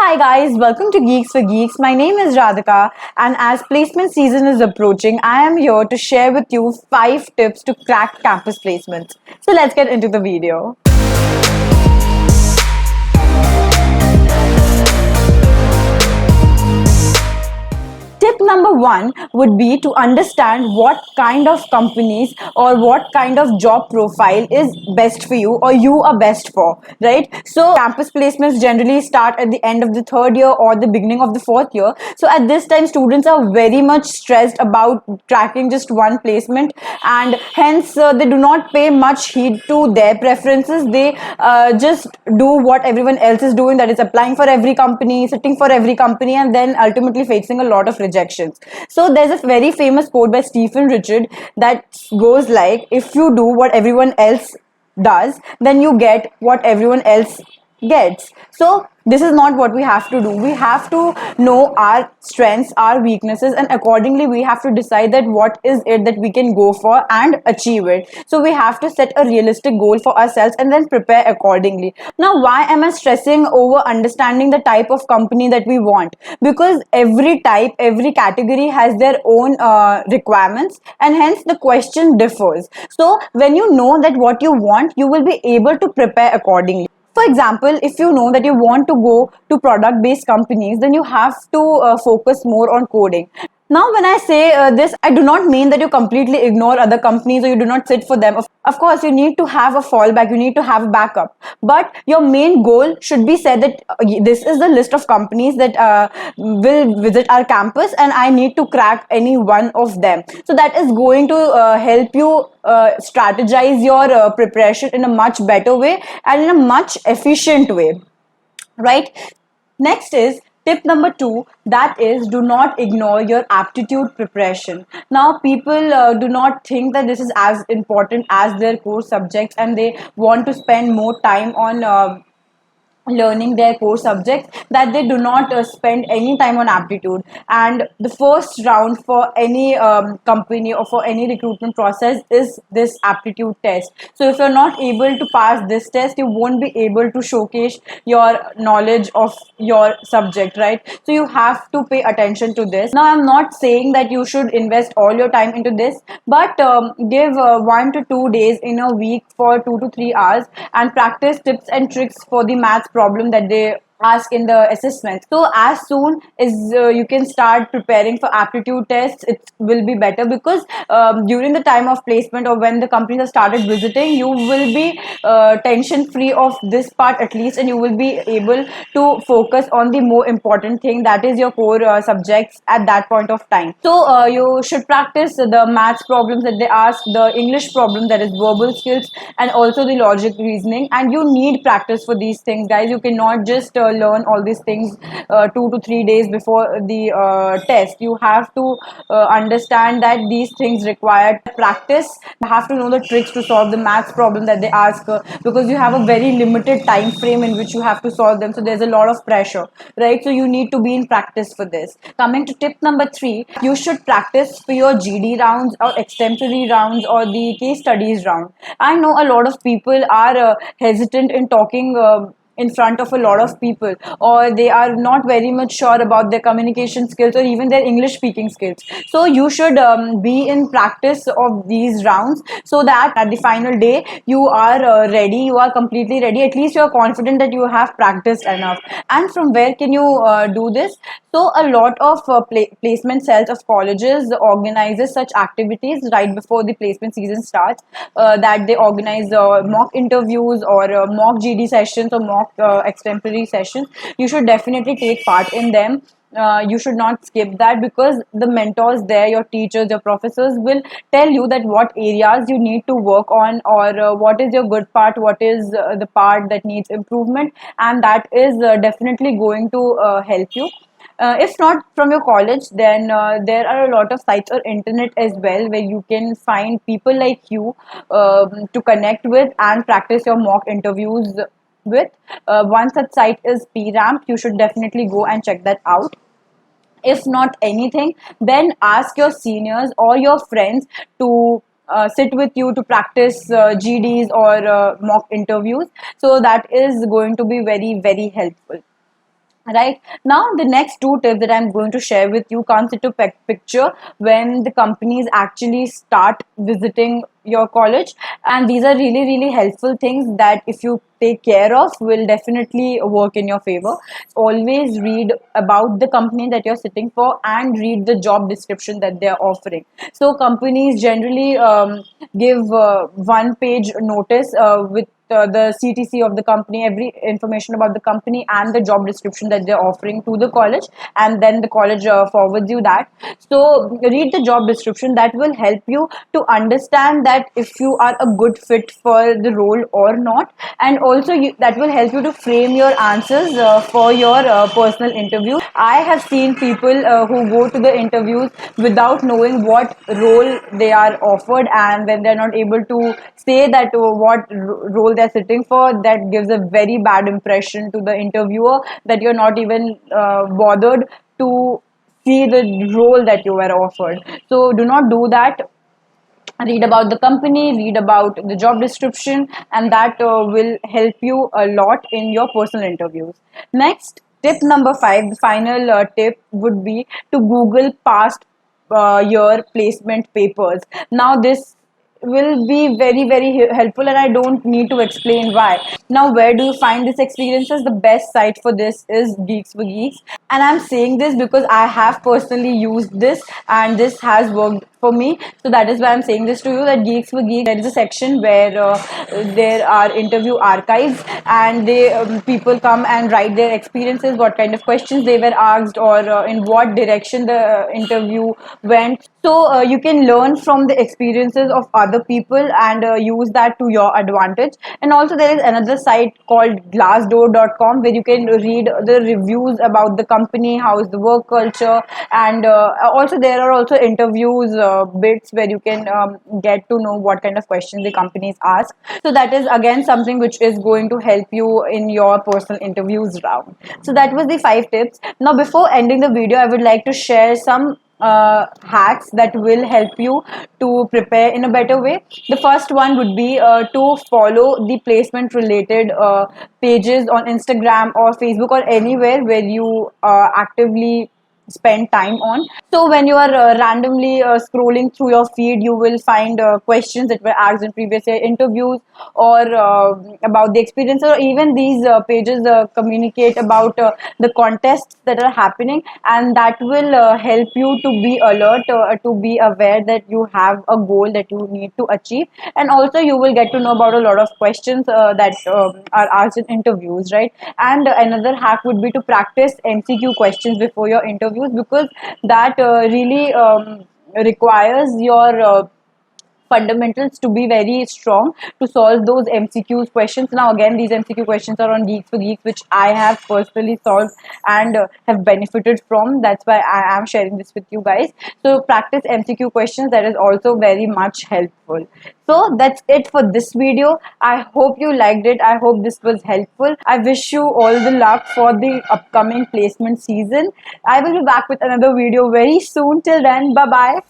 Hi guys, welcome to Geeks for Geeks. My name is Radhika, and as placement season is approaching, I am here to share with you 5 tips to crack campus placements. So let's get into the video. Tip number one would be to understand what kind of companies or what kind of job profile is best for you or you are best for, right? So campus placements generally start at the end of the third year or the beginning of the fourth year. So at this time, students are very much stressed about tracking just one placement, and hence they do not pay much heed to their preferences. They just do what everyone else is doing, that is applying for every company, sitting for every company, and then ultimately facing a lot of rejections. So there's a very famous quote by Stephen Richard that goes like, if you do what everyone else does, then you get what everyone else gets. So this is not what we have to do. We have to know our strengths, our weaknesses, and accordingly we have to decide that what is it that we can go for and achieve it. So we have to set a realistic goal for ourselves and then prepare accordingly. Now, why am I stressing over understanding the type of company that we want? Because every type, every category has their own requirements, and hence the question differs. So when you know that what you want, you will be able to prepare accordingly. For example, if you know that you want to go to product based companies, then you have to focus more on coding. Now, when I say this, I do not mean that you completely ignore other companies or you do not sit for them. Of course, you need to have a fallback, you need to have a backup. But your main goal should be said that this is the list of companies that will visit our campus, and I need to crack any one of them. So that is going to help you strategize your preparation in a much better way and in a much efficient way, right? Next is tip number two, that is, do not ignore your aptitude preparation. Now, people do not think that this is as important as their core subjects, and they want to spend more time on learning their core subjects, that they do not spend any time on aptitude. And the first round for any company or for any recruitment process is this aptitude test. So if you're not able to pass this test, you won't be able to showcase your knowledge of your subject, right? So you have to pay attention to this. Now, I'm not saying that you should invest all your time into this, but give 1 to 2 days in a week for 2 to 3 hours and practice tips and tricks for the maths problem that they ask in the assessment. So as soon as you can start preparing for aptitude tests, it will be better, because during the time of placement or when the companies have started visiting, you will be tension free of this part at least, and you will be able to focus on the more important thing, that is your core subjects at that point of time. So you should practice the maths problems that they ask, the English problem, that is verbal skills, and also the logic reasoning. And you need practice for these things, guys. You cannot just learn all these things 2 to 3 days before the test. You have to understand that these things require practice. You have to know the tricks to solve the maths problem that they ask, because you have a very limited time frame in which you have to solve them. So there's a lot of pressure, right? So you need to be in practice for this. Coming to tip number three, you should practice for your GD rounds or extemporary rounds or the case studies round. I know a lot of people are hesitant in talking in front of a lot of people, or they are not very much sure about their communication skills or even their English speaking skills. So you should be in practice of these rounds, so that at the final day you are ready, you are completely ready. At least you are confident that you have practiced enough. And from where can you do this? So a lot of placement cells of colleges organizes such activities right before the placement season starts, that they organize mock interviews or mock GD sessions or mock extemporary sessions. You should definitely take part in them. You should not skip that, because the mentors there, your teachers, your professors, will tell you that what areas you need to work on, or what is your good part, what is the part that needs improvement, and that is definitely going to help you. If not from your college, then there are a lot of sites or internet as well, where you can find people like you to connect with and practice your mock interviews with. One such site is PRAMP. You should definitely go and check that out. If not anything, then ask your seniors or your friends to sit with you to practice GDs or mock interviews. So that is going to be very, very helpful. Right now, the next two tips that I'm going to share with you comes into picture when the companies actually start visiting your college, and these are really really helpful things that if you take care of will definitely work in your favor. Always read about the company that you're sitting for and read the job description that they're offering. So companies generally give one page notice with the CTC of the company, every information about the company and the job description that they're offering to the college, and then the college forwards you that. So read the job description. That will help you to understand that if you are a good fit for the role or not, and also that will help you to frame your answers for your personal interview. I have seen people who go to the interviews without knowing what role they are offered, and when they're not able to say that what role they're sitting for, that gives a very bad impression to the interviewer, that you're not even bothered to see the role that you were offered. So do not do that. Read about the company, read about the job description, and that will help you a lot in your personal interviews. Next, tip number 5, the final tip would be to Google past year placement papers. Now this will be very very helpful, and I don't need to explain why. Now, where do you find these experiences? The best site for this is Geeks for Geeks, and I'm saying this because I have personally used this and this has worked for me. So that is why I'm saying this to you, that Geeks for Geeks, there is a section where there are interview archives, and they people come and write their experiences, what kind of questions they were asked, or in what direction the interview went. So you can learn from the experiences of other people and use that to your advantage. And also there is another site called glassdoor.com where you can read the reviews about the company, how is the work culture, and also there are also interviews bits where you can get to know what kind of questions the companies ask. So that is again something which is going to help you in your personal interviews round. So that was the 5 tips. Now before ending the video, I would like to share some hacks that will help you to prepare in a better way. The first one would be to follow the placement related pages on Instagram or Facebook or anywhere where you actively spend time on. So when you are randomly scrolling through your feed, you will find questions that were asked in previous interviews, or about the experience, or even these pages communicate about the contests that are happening, and that will help you to be alert, to be aware that you have a goal that you need to achieve. And also you will get to know about a lot of questions that are asked in interviews, right? And another hack would be to practice MCQ questions before your interviews, because that really requires your fundamentals to be very strong to solve those MCQs questions. Now again, these MCQ questions are on Geeks for Geeks, which I have personally solved and have benefited from. That's why I am sharing this with you guys. So practice MCQ questions, that is also very much helpful. So that's it for this video. I hope you liked it. I hope this was helpful. I wish you all the luck for the upcoming placement season. I will be back with another video very soon. Till then, bye bye.